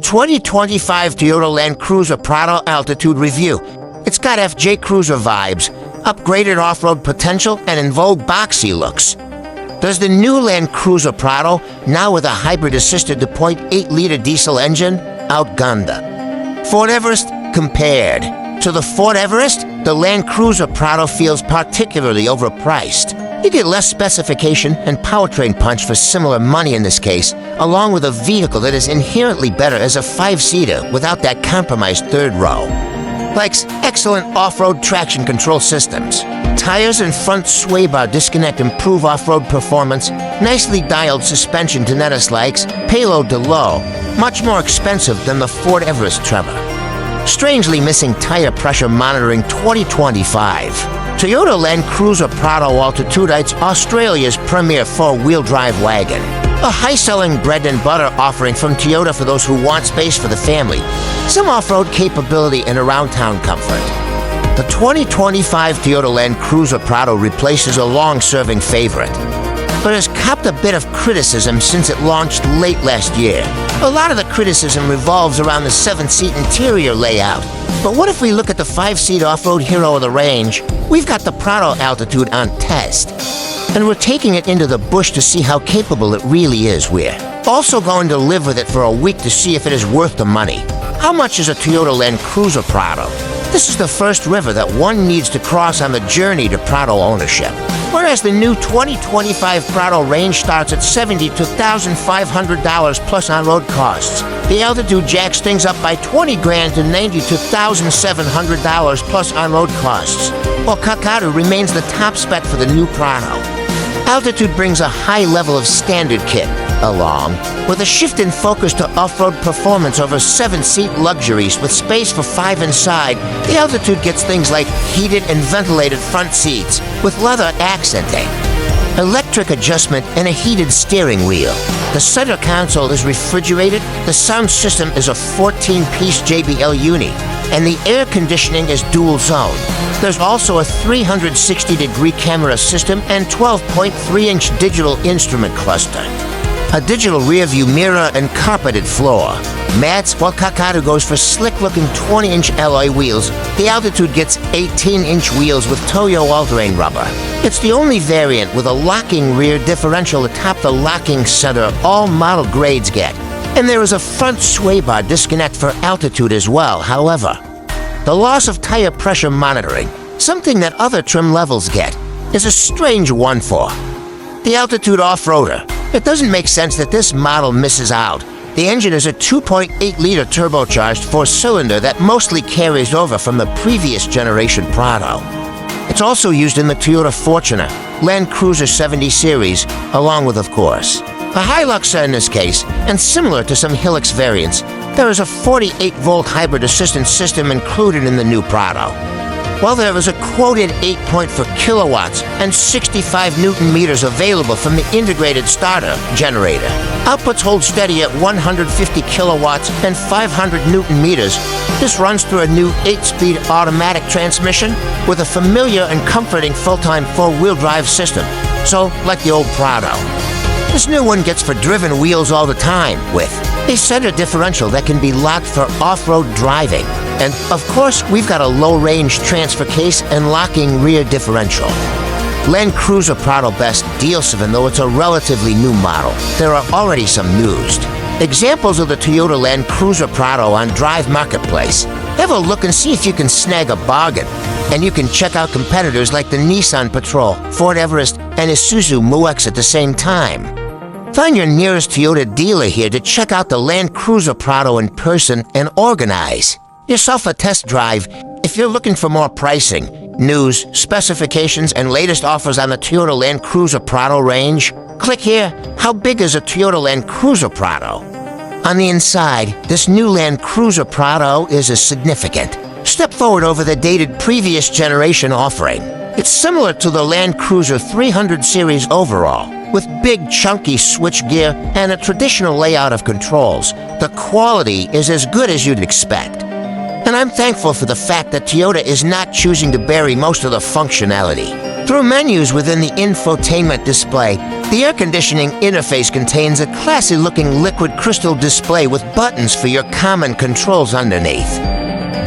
2025 Toyota LandCruiser Prado Altitude review. It's got FJ Cruiser vibes, upgraded off-road potential, and in vogue boxy looks. Does the new LandCruiser Prado, now with a hybrid-assisted 2.8-liter diesel engine, outgun the Ford Everest? Compared to the Ford Everest, the LandCruiser Prado feels particularly overpriced. You get less specification and powertrain punch for similar money in this case, along with a vehicle that is inherently better as a 5-seater without that compromised third row. Likes excellent off-road traction control systems. Tires and front sway bar disconnect improve off-road performance. Nicely dialed suspension to Nettis likes. Payload to low. Much more expensive than the Ford Everest Tremor. Strangely missing tire pressure monitoring 2025. Toyota LandCruiser Prado Altitude, Australia's premier four-wheel drive wagon. A high-selling bread and butter offering from Toyota for those who want space for the family. Some off-road capability and around-town comfort. The 2025 Toyota LandCruiser Prado replaces a long-serving favorite, but has copped a bit of criticism since it launched late last year. A lot of the criticism revolves around the 7-seat interior layout. But what if we look at the 5-seat off-road hero of the range? We've got the Prado Altitude on test, and we're taking it into the bush to see how capable it really is. We're also going to live with it for a week to see if it is worth the money. How much is a Toyota LandCruiser Prado? This is the first river that one needs to cross on the journey to Prado ownership. Whereas the new 2025 Prado range starts at $72,500 plus on-road costs. The Altitude jacks things up by $20,000 to $92,700 plus on-road costs, while Kakadu remains the top spec for the new Prado. Altitude brings a high level of standard kit along, with a shift in focus to off-road performance over 7-seat luxuries with space for 5 inside. The Altitude gets things like heated and ventilated front seats with leather accenting, electric adjustment, and a heated steering wheel. The center console is refrigerated, the sound system is a 14-piece JBL uni, and the air conditioning is dual zone. There's also a 360-degree camera system and 12.3-inch digital instrument cluster. A digital rear-view mirror and carpeted floor. Mats, while Kakadu goes for slick-looking 20-inch alloy wheels, the Altitude gets 18-inch wheels with Toyo all-terrain rubber. It's the only variant with a locking rear differential atop the locking center all model grades get. And there is a front sway bar disconnect for Altitude as well. However, the loss of tire pressure monitoring, something that other trim levels get, is a strange one for the Altitude off-roader. It doesn't make sense that this model misses out. The engine is a 2.8-liter turbocharged 4-cylinder that mostly carries over from the previous generation Prado. It's also used in the Toyota Fortuner, LandCruiser 70 series, along with, of course, a Hiluxer in this case, and similar to some Hilux variants, there is a 48-volt hybrid assistance system included in the new Prado. While there is a quoted 8.4 kilowatts and 65 newton meters available from the integrated starter generator, outputs hold steady at 150 kilowatts and 500 newton meters. This runs through a new 8-speed automatic transmission with a familiar and comforting full-time 4-wheel drive system. So, like the old Prado, this new one gets for driven wheels all the time, with a center differential that can be locked for off-road driving. And, of course, we've got a low-range transfer case and locking rear differential. LandCruiser Prado Best deals even though it's a relatively new model. There are already some used examples of the Toyota LandCruiser Prado on Drive Marketplace. Have a look and see if you can snag a bargain. And you can check out competitors like the Nissan Patrol, Ford Everest, and Isuzu MU-X at the same time. Find your nearest Toyota dealer here to check out the LandCruiser Prado in person and organize yourself a test drive. If you're looking for more pricing, news, specifications, and latest offers on the Toyota LandCruiser Prado range, click here. How big is a Toyota LandCruiser Prado? On the inside, this new LandCruiser Prado is significant. Step forward over the dated previous generation offering. It's similar to the LandCruiser 300 series overall, with big chunky switchgear and a traditional layout of controls. The quality is as good as you'd expect. And I'm thankful for the fact that Toyota is not choosing to bury most of the functionality. Through menus within the infotainment display, the air conditioning interface contains a classy-looking liquid crystal display with buttons for your common controls underneath.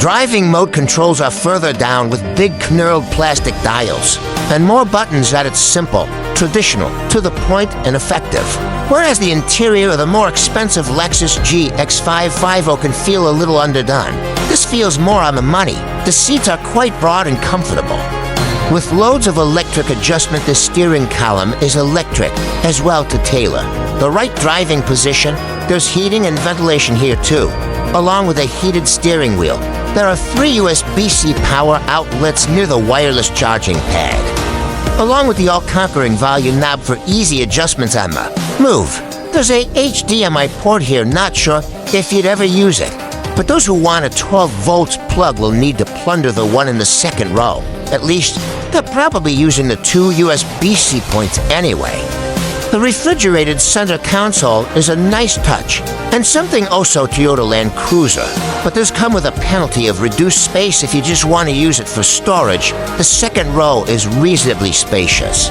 Driving mode controls are further down with big knurled plastic dials, and more buttons that it's simple, traditional, to the point, and effective. Whereas the interior of the more expensive Lexus GX550 can feel a little underdone, this feels more on the money. The seats are quite broad and comfortable. With loads of electric adjustment, the steering column is electric as well to tailor the right driving position. There's heating and ventilation here too, along with a heated steering wheel. There are 3 USB-C power outlets near the wireless charging pad, along with the all-conquering volume knob for easy adjustments on the move. There's a HDMI port here, not sure if you'd ever use it, but those who want a 12 volts plug will need to plunder the one in the second row. At least, they're probably using the 2 USB-C points anyway. The refrigerated center console is a nice touch, and something also Toyota LandCruiser, but those come with a penalty of reduced space if you just want to use it for storage. The second row is reasonably spacious,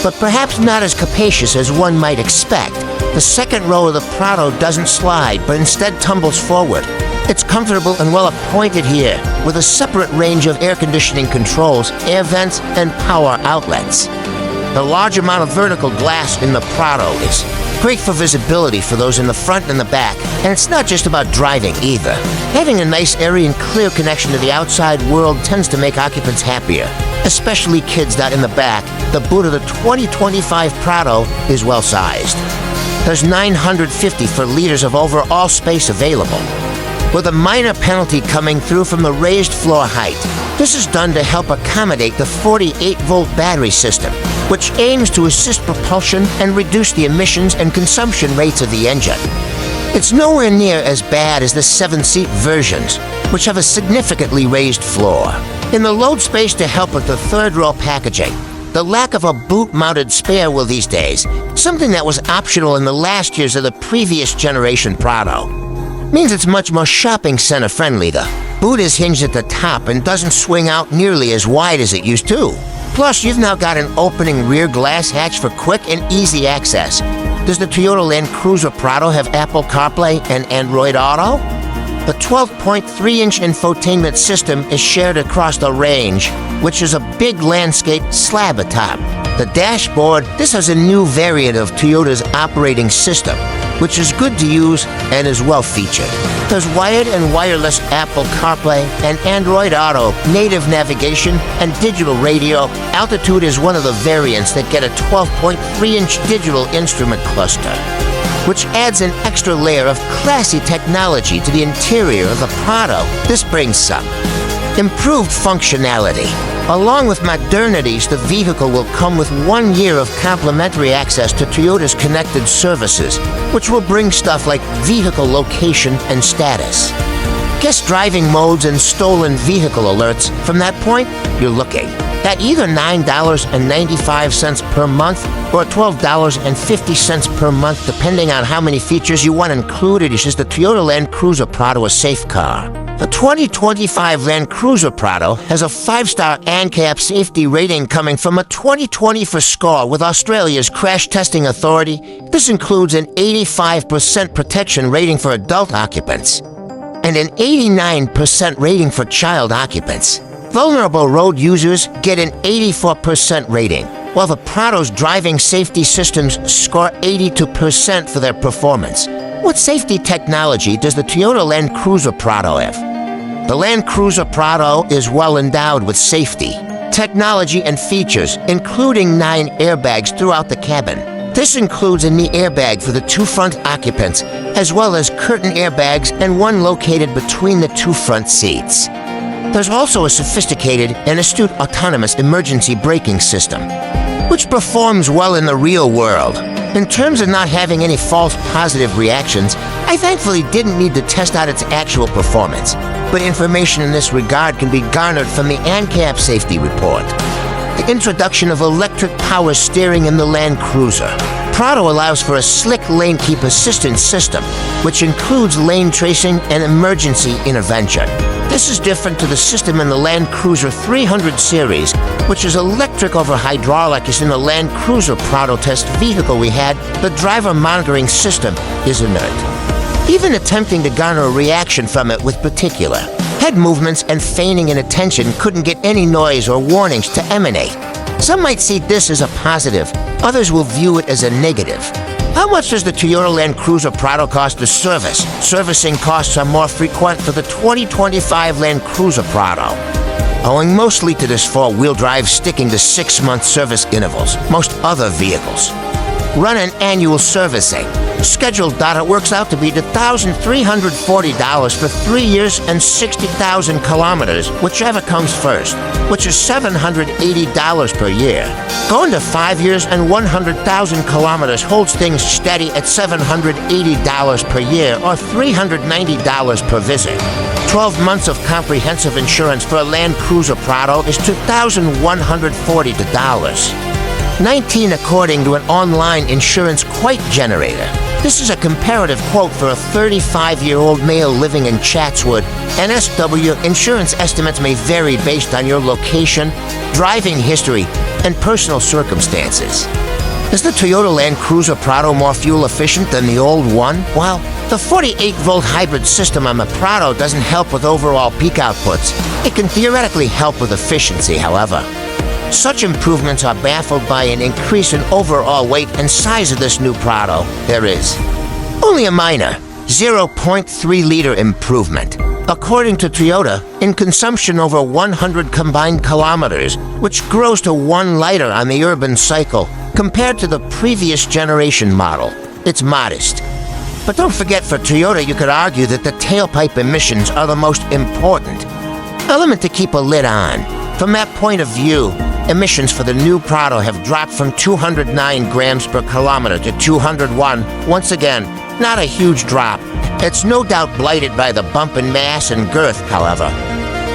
but perhaps not as capacious as one might expect. The second row of the Prado doesn't slide, but instead tumbles forward. It's comfortable and well appointed here, with a separate range of air conditioning controls, air vents, and power outlets. The large amount of vertical glass in the Prado is great for visibility for those in the front and the back, and it's not just about driving either. Having a nice, airy, and clear connection to the outside world tends to make occupants happier, especially kids that in the back. The boot of the 2025 Prado is well-sized. There's 954 liters of overall space available, with a minor penalty coming through from the raised floor height. This is done to help accommodate the 48-volt battery system, which aims to assist propulsion and reduce the emissions and consumption rates of the engine. It's nowhere near as bad as the 7-seat versions, which have a significantly raised floor. In the load space to help with the third-row packaging, the lack of a boot-mounted spare wheel these days, something that was optional in the last years of the previous generation Prado, means it's much more shopping center friendly. The boot is hinged at the top and doesn't swing out nearly as wide as it used to. Plus, you've now got an opening rear glass hatch for quick and easy access. Does the Toyota LandCruiser Prado have Apple CarPlay and Android Auto? The 12.3-inch infotainment system is shared across the range, which is a big landscape slab atop. The dashboard, this has a new variant of Toyota's operating system, which is good to use and is well featured. There's wired and wireless Apple CarPlay and Android Auto, native navigation, and digital radio. Altitude is one of the variants that get a 12.3-inch digital instrument cluster, which adds an extra layer of classy technology to the interior of the Prado. This brings some improved functionality. Along with modernities, the vehicle will come with 1 year of complimentary access to Toyota's connected services, which will bring stuff like vehicle location and status, guest driving modes, and stolen vehicle alerts. From that point, you're looking at either $9.95 per month or $12.50 per month, depending on how many features you want included. Is the Toyota LandCruiser Prado a safe car? The 2025 LandCruiser Prado has a 5-star ANCAP safety rating coming from a 2024 score with Australia's Crash Testing Authority. This includes an 85% protection rating for adult occupants and an 89% rating for child occupants. Vulnerable road users get an 84% rating, while the Prado's driving safety systems score 82% for their performance. What safety technology does the Toyota LandCruiser Prado have? The LandCruiser Prado is well endowed with safety, technology, and features, including 9 airbags throughout the cabin. This includes a knee airbag for the 2 front occupants, as well as curtain airbags and one located between the 2 front seats. There's also a sophisticated and astute autonomous emergency braking system, which performs well in the real world. In terms of not having any false positive reactions, I thankfully didn't need to test out its actual performance, but information in this regard can be garnered from the ANCAP safety report. The introduction of electric power steering in the LandCruiser Prado allows for a slick lane keep assistance system, which includes lane tracing and emergency intervention. This is different to the system in the LandCruiser 300 series, which is electric over hydraulic as in the LandCruiser Prado test vehicle we had. The driver monitoring system is inert, even attempting to garner a reaction from it with particular. Head movements and feigning inattention couldn't get any noise or warnings to emanate. Some might see this as a positive, others will view it as a negative. How much does the Toyota LandCruiser Prado cost to service? Servicing costs are more frequent for the 2025 LandCruiser Prado, owing mostly to this four-wheel drive sticking to 6-month service intervals. Most other vehicles run an annual servicing. Scheduled data works out to be $1,340 for 3 years and 60,000 kilometers, whichever comes first, which is $780 per year. Going to 5 years and 100,000 kilometers holds things steady at $780 per year or $390 per visit. 12 months of comprehensive insurance for a LandCruiser Prado is $2,140. 19 according to an online insurance quote generator. This is a comparative quote for a 35-year-old male living in Chatswood. NSW insurance estimates may vary based on your location, driving history, and personal circumstances. Is the Toyota LandCruiser Prado more fuel efficient than the old one? Well, the 48-volt hybrid system on the Prado doesn't help with overall peak outputs. It can theoretically help with efficiency, however. Such improvements are baffled by an increase in overall weight and size of this new Prado. There is only a minor 0.3-liter improvement, according to Toyota, in consumption over 100 combined kilometers, which grows to 1 liter on the urban cycle compared to the previous generation model. It's modest. But don't forget, for Toyota, you could argue that the tailpipe emissions are the most important element to keep a lid on. From that point of view, emissions for the new Prado have dropped from 209 grams per kilometer to 201. Once again, not a huge drop. It's no doubt blighted by the bump in mass and girth, however.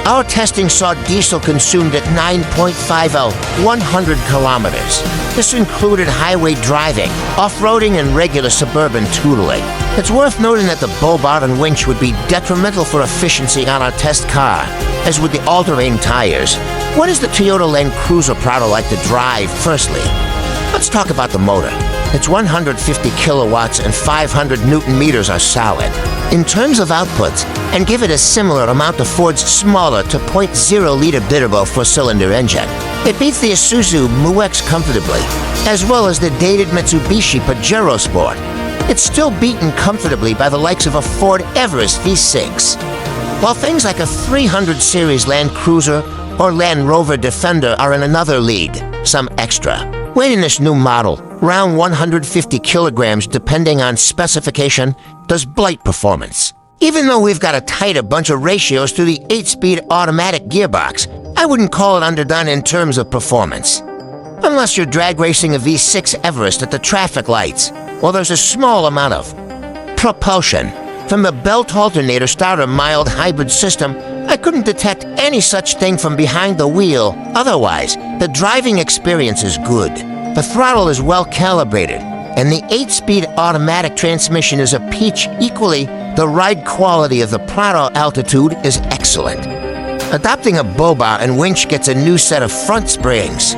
Our testing saw diesel consumed at 9.50, 100 kilometers. This included highway driving, off-roading, and regular suburban tootling. It's worth noting that the bull bar and winch would be detrimental for efficiency on our test car, as would the all-terrain tires. What is the Toyota LandCruiser Prado like to drive? Firstly, let's talk about the motor. Its 150 kilowatts and 500 newton meters are solid. In terms of outputs, and give it a similar amount to Ford's smaller to 0.0-liter Biturbo 4-cylinder engine. It beats the Isuzu MU-X comfortably, as well as the dated Mitsubishi Pajero Sport. It's still beaten comfortably by the likes of a Ford Everest V6. While things like a 300 series Land Cruiser or Land Rover Defender are in another league, some extra. Weight in this new model, around 150 kilograms depending on specification, does blight performance. Even though we've got to tight a bunch of ratios to the 8-speed automatic gearbox, I wouldn't call it underdone in terms of performance. Unless you're drag racing a V6 Everest at the traffic lights, well, there's a small amount of propulsion. From the belt alternator starter mild hybrid system, I couldn't detect any such thing from behind the wheel. Otherwise, the driving experience is good. The throttle is well calibrated, and the 8-speed automatic transmission is a peach. Equally, the ride quality of the Prado Altitude is excellent. Adopting a bull bar and winch gets a new set of front springs.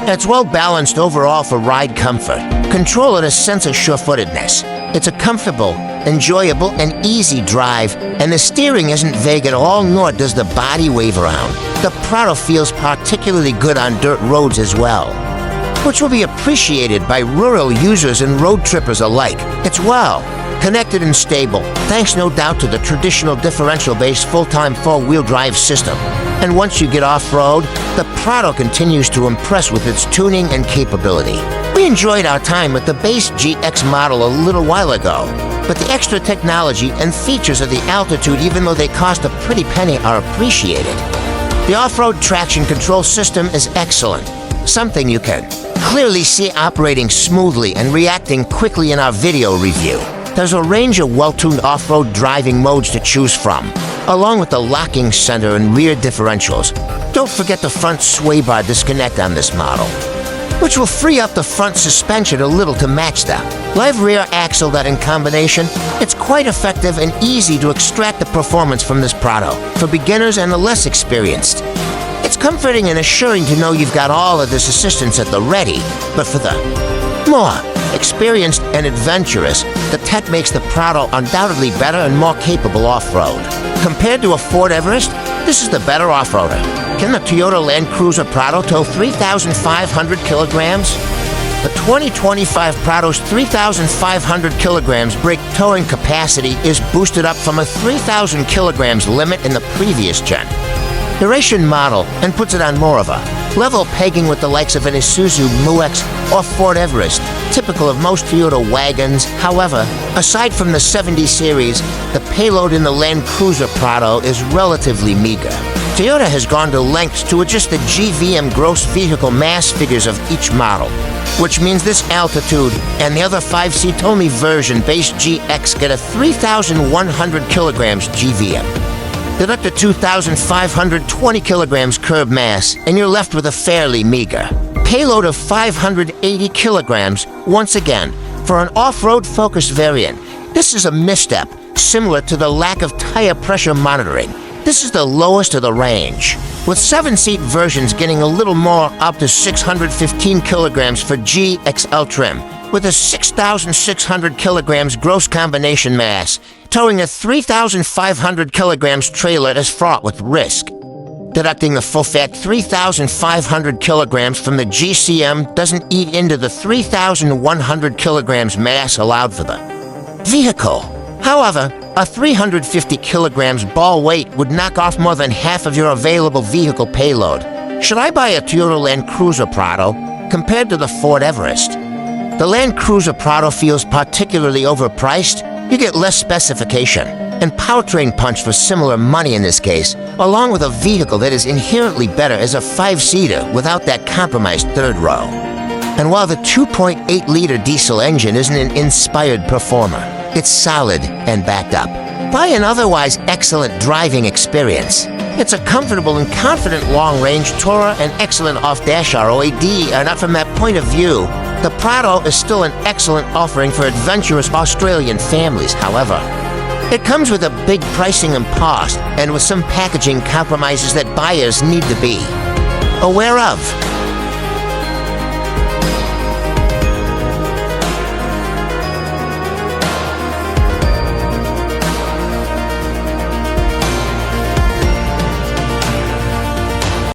It's well balanced overall for ride comfort. Control at a sense of sure-footedness. It's a comfortable, enjoyable, and easy drive, and the steering isn't vague at all, nor does the body wave around. The Prado feels particularly good on dirt roads as well, which will be appreciated by rural users and road trippers alike. It's well connected and stable, thanks no doubt to the traditional differential-based full-time four-wheel drive system. And once you get off-road, the Prado continues to impress with its tuning and capability. We enjoyed our time with the base GX model a little while ago, but the extra technology and features of the Altitude, even though they cost a pretty penny, are appreciated. The off-road traction control system is excellent, something you can clearly see operating smoothly and reacting quickly in our video review. There's a range of well-tuned off-road driving modes to choose from, along with the locking center and rear differentials. Don't forget the front sway bar disconnect on this model. which will free up the front suspension a little to match that. Live rear axle that in combination, it's quite effective and easy to extract the performance from this Prado for beginners and the less experienced. It's comforting and assuring to know you've got all of this assistance at the ready, but for the more experienced and adventurous, the tech makes the Prado undoubtedly better and more capable off-road. Compared to a Ford Everest, this is the better off-roader. Can the Toyota LandCruiser Prado tow 3,500 kilograms? The 2025 Prado's 3,500 kilograms brake towing capacity is boosted up from a 3,000 kilograms limit in the previous gen. Duration model and puts it on more of a level pegging with the likes of an Isuzu MU-X or Ford Everest, typical of most Toyota wagons. However, aside from the 70 series, the payload in the LandCruiser Prado is relatively meager. Toyota has gone to lengths to adjust the GVM gross vehicle mass figures of each model, which means this Altitude and the other 5-seat only version base GX get a 3,100 kilograms GVM. Deduct a 2,520 kilograms curb mass, and you're left with a fairly meager payload of 580 kilograms. Once again, for an off-road focused variant, this is a misstep, similar to the lack of tire pressure monitoring. This is the lowest of the range, with 7-seat versions getting a little more, up to 615 kilograms for GXL trim, with a 6,600 kilograms gross combination mass, towing a 3,500 kilograms trailer is fraught with risk. Deducting the full-fat 3,500 kilograms from the GCM doesn't eat into the 3,100 kilograms mass allowed for the vehicle. However, a 350 kilograms ball weight would knock off more than half of your available vehicle payload. Should I buy a Toyota LandCruiser Prado compared to the Ford Everest? The LandCruiser Prado feels particularly overpriced. You get less specification and powertrain punch for similar money in this case, along with a vehicle that is inherently better as a 5-seater without that compromised third row. And while the 2.8-liter diesel engine isn't an inspired performer, it's solid and backed up by an otherwise excellent driving experience. It's a comfortable and confident long-range tourer, and excellent off-dash ROAD, and from that point of view, the Prado is still an excellent offering for adventurous Australian families. However, it comes with a big pricing impost and with some packaging compromises that buyers need to be aware of.